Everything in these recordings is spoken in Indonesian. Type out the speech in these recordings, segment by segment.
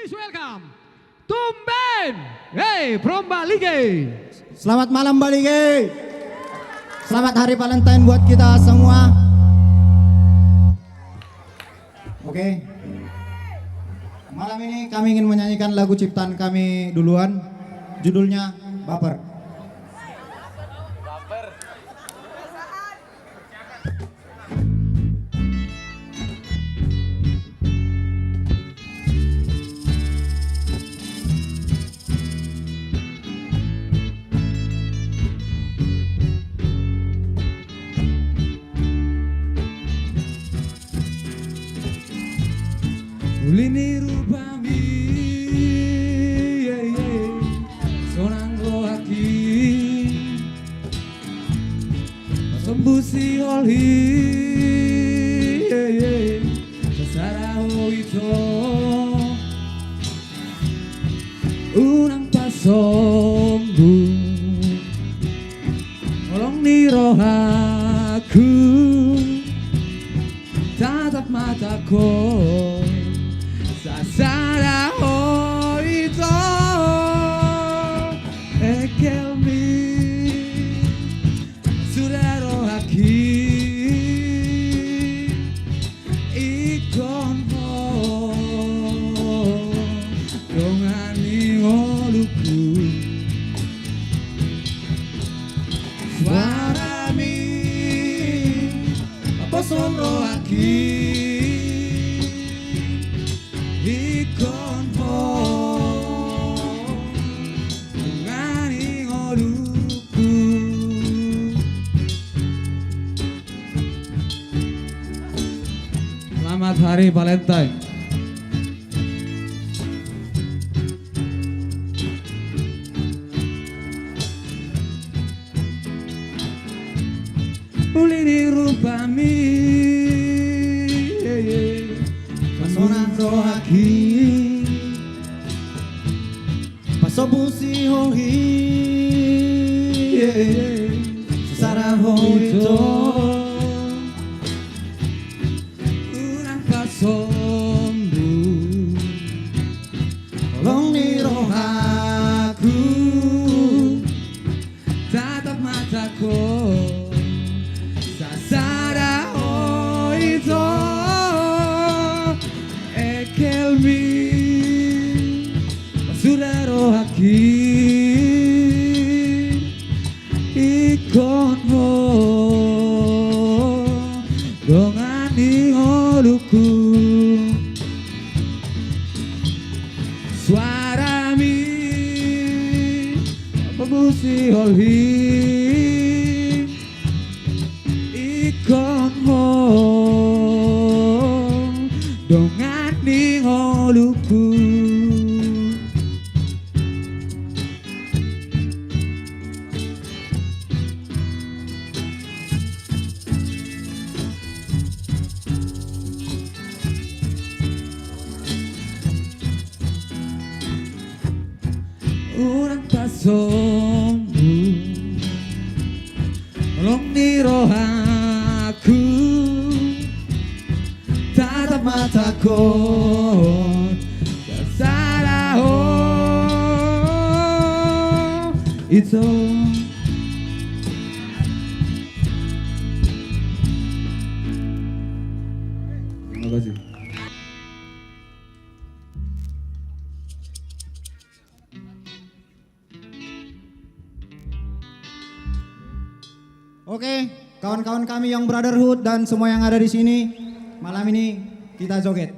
Please welcome Tumben, hey from Balige. Selamat malam Balige. Selamat hari Valentine buat kita semua. Oke. Malam ini kami ingin menyanyikan lagu ciptaan kami duluan. Judulnya Baper. Ulini rupami, sonanggo haki, sembusi olhi, sasaraho ito, unang pasombu, olong nirohaku, tatap mataku. Sasaraho ito ekelmi sudaro haki ikon ho dongani oluku suarami posoro haki ikon ho ngani oluku. Selamat hari Valentine. Ulini rupami Pasona rohaki Pasobusi hohi Sasaraho ito unang pasombu Olong nirohaku tatap mataku sasaraho ito ekelmi pasudaro haki ikon ho dongani oluku suarami pemusi olhi ikon ho dongani oluku. Urang pasombu olong nirohaku tatap mataku sasaraho itu. Terima kasih. Oke, kawan-kawan kami yang brotherhood dan semua yang ada di sini, malam ini kita joget.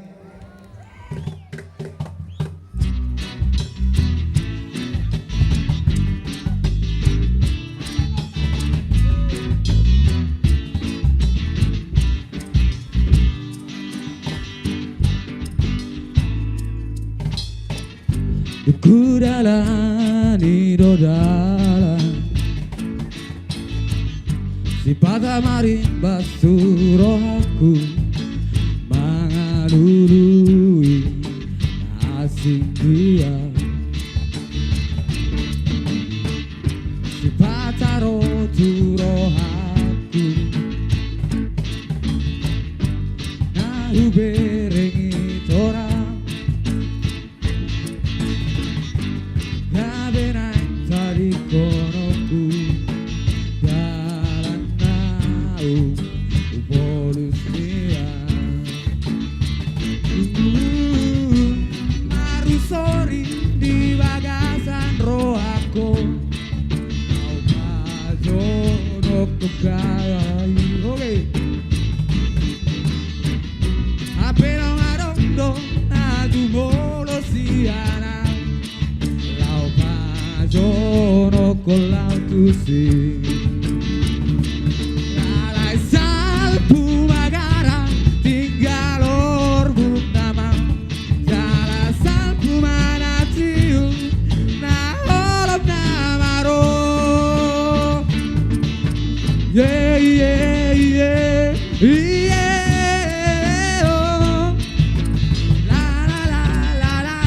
Ku dalani dodala si pada marimba surohaku mengalului asing dia si pataro turohaku nahu berengi tora siana lau pajono con l'autusi lalai salpu magara tinggalor bundama jala salpu manatiu na olop namaro yeah yeah yeah yeah oh. La la la la la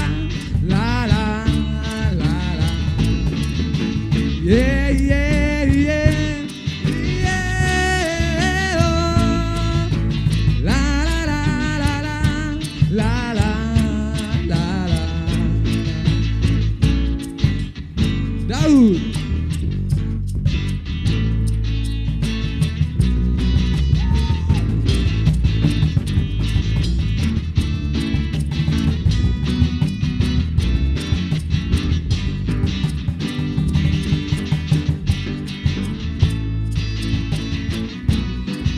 la la la yeah yeah yeah yeah oh. La la la la la la la la Daud.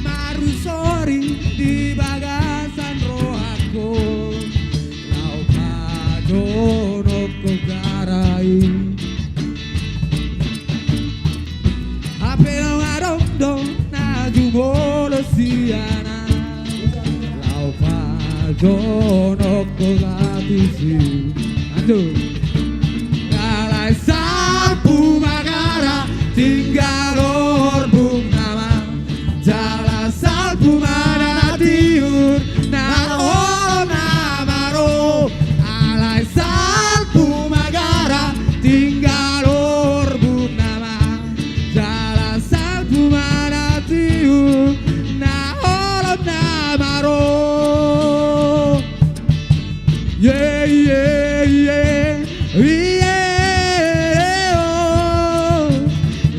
Marusori di bagasan rohaku lau pajono kogarai apeo arondo na jubolo siana lau pajono kogatisi aduh galai sapu magara tinggalor bung nama jala salpu mana tiur na olo namaro alai salpu magara tinggalor bung nama jala salpu mana tiur na olo namaro yeah yeah yeah yeah oh.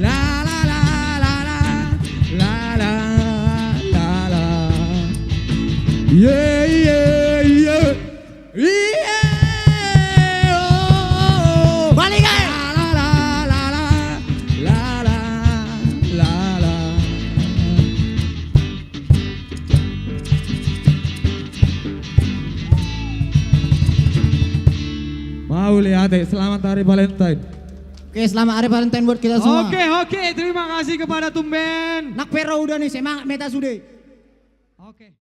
La la la la la la la la yeah yeah yeah yeah oh. Balik La la la la la la la la Mau lihat selamat hari Valentine. Oke, selamat hari Valentine buat kita semua. Oke, terima kasih kepada Tumben. Nak pero udah nih, semangat meta sude. Oke.